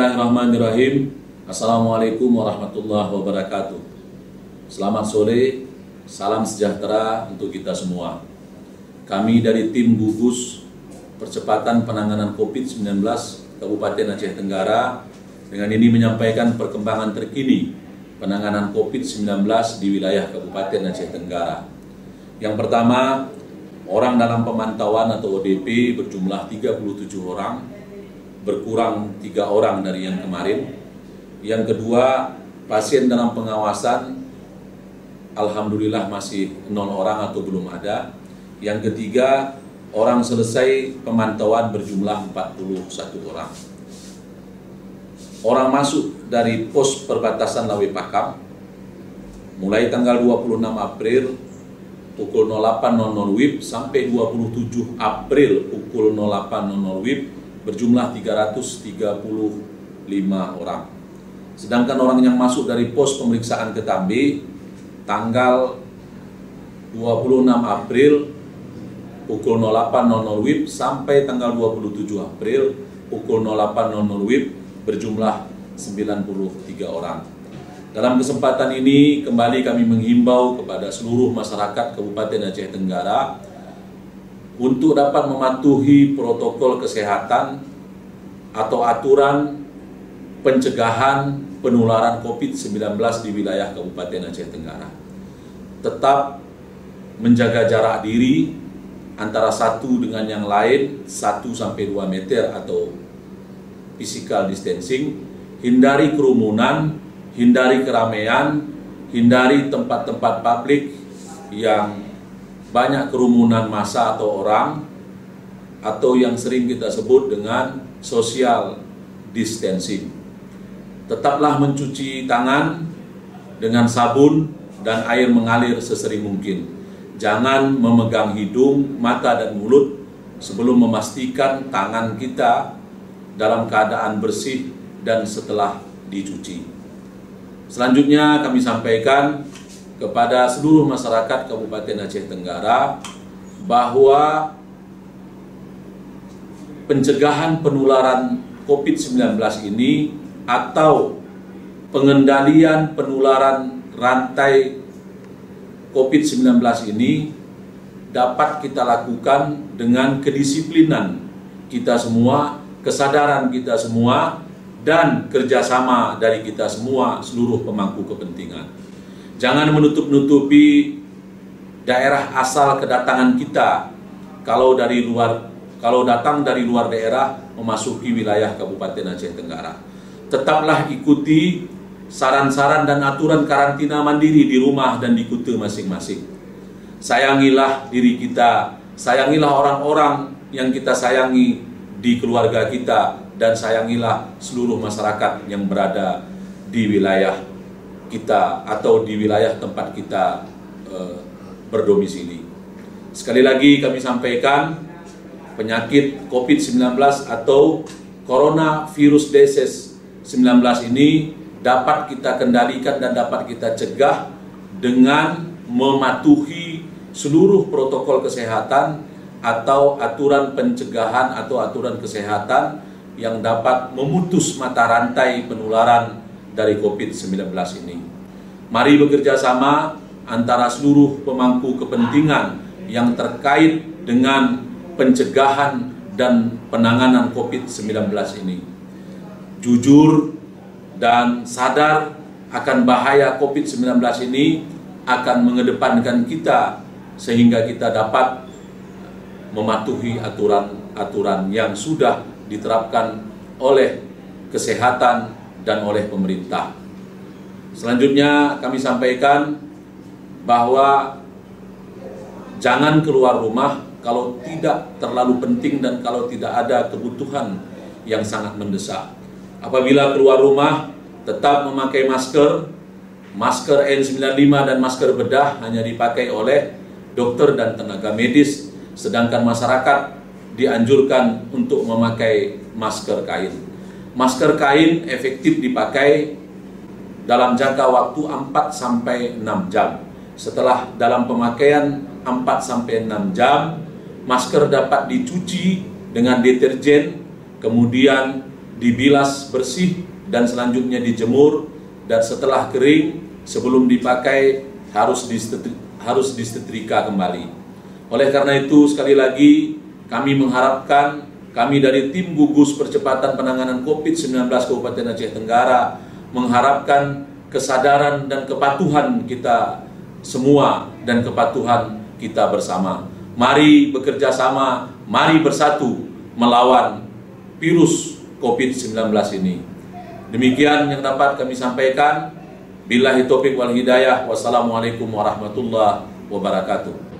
Bismillahirrahmanirrahim. Assalamualaikum warahmatullahi wabarakatuh. Selamat sore, salam sejahtera untuk kita semua. Kami dari tim gugus percepatan penanganan COVID-19 Kabupaten Aceh Tenggara dengan ini menyampaikan perkembangan terkini penanganan COVID-19 di wilayah Kabupaten Aceh Tenggara. Yang pertama, orang dalam pemantauan atau ODP berjumlah 37 orang, berkurang 3 orang dari yang kemarin. Yang kedua, pasien dalam pengawasan alhamdulillah masih 0 orang atau belum ada. Yang ketiga, orang selesai pemantauan berjumlah 41 orang. Orang masuk dari pos perbatasan Lawe Pakam mulai tanggal 26 April pukul 08.00 WIB sampai 27 April pukul 08.00 WIB berjumlah 335 orang. Sedangkan orang yang masuk dari pos pemeriksaan Ketambi tanggal 26 April pukul 08.00 WIB sampai tanggal 27 April pukul 08.00 WIB berjumlah 93 orang. Dalam kesempatan ini kembali kami menghimbau kepada seluruh masyarakat Kabupaten Aceh Tenggara untuk dapat mematuhi protokol kesehatan atau aturan pencegahan penularan COVID-19 di wilayah Kabupaten Aceh Tenggara. Tetap menjaga jarak diri antara satu dengan yang lain 1-2 meter atau physical distancing, hindari kerumunan, hindari keramaian, hindari tempat-tempat publik yang banyak kerumunan massa atau orang, atau yang sering kita sebut dengan social distancing. Tetaplah mencuci tangan dengan sabun dan air mengalir sesering mungkin. Jangan memegang hidung, mata, dan mulut sebelum memastikan tangan kita dalam keadaan bersih dan setelah dicuci. Selanjutnya kami sampaikan kepada seluruh masyarakat Kabupaten Aceh Tenggara bahwa pencegahan penularan COVID-19 ini atau pengendalian penularan rantai COVID-19 ini dapat kita lakukan dengan kedisiplinan kita semua, kesadaran kita semua, dan kerjasama dari kita semua, seluruh pemangku kepentingan. Jangan menutup-nutupi daerah asal kedatangan kita kalau datang dari luar daerah memasuki wilayah Kabupaten Aceh Tenggara. Tetaplah ikuti saran-saran dan aturan karantina mandiri di rumah dan di kota masing-masing. Sayangilah diri kita, sayangilah orang-orang yang kita sayangi di keluarga kita, dan sayangilah seluruh masyarakat yang berada di wilayah kita atau di wilayah tempat kita berdomisili. Sekali lagi kami sampaikan, penyakit COVID-19 atau coronavirus disease 19 ini dapat kita kendalikan dan dapat kita cegah dengan mematuhi seluruh protokol kesehatan atau aturan pencegahan atau aturan kesehatan yang dapat memutus mata rantai penularan dari COVID-19 ini. Mari bekerja sama antara seluruh pemangku kepentingan yang terkait dengan pencegahan dan penanganan COVID-19 ini. Jujur dan sadar akan bahaya COVID-19 ini akan mengedepankan kita sehingga kita dapat mematuhi aturan-aturan yang sudah diterapkan oleh kesehatan dan oleh pemerintah. Selanjutnya kami sampaikan bahwa jangan keluar rumah kalau tidak terlalu penting dan kalau tidak ada kebutuhan yang sangat mendesak. Apabila keluar rumah, tetap memakai masker N95 dan masker bedah hanya dipakai oleh dokter dan tenaga medis, sedangkan masyarakat dianjurkan untuk memakai masker kain. Masker kain efektif dipakai dalam jangka waktu 4-6 jam. Setelah dalam pemakaian 4-6 jam, masker dapat dicuci dengan deterjen, kemudian dibilas bersih dan selanjutnya dijemur, dan setelah kering sebelum dipakai harus disetrika kembali. Oleh karena itu, sekali lagi kami mengharapkan, kami dari tim gugus percepatan penanganan COVID-19 Kabupaten Aceh Tenggara mengharapkan kesadaran dan kepatuhan kita semua dan kepatuhan kita bersama. Mari bekerja sama, mari bersatu melawan virus COVID-19 ini. Demikian yang dapat kami sampaikan. Billahi taufiq wal hidayah. Wassalamualaikum warahmatullahi wabarakatuh.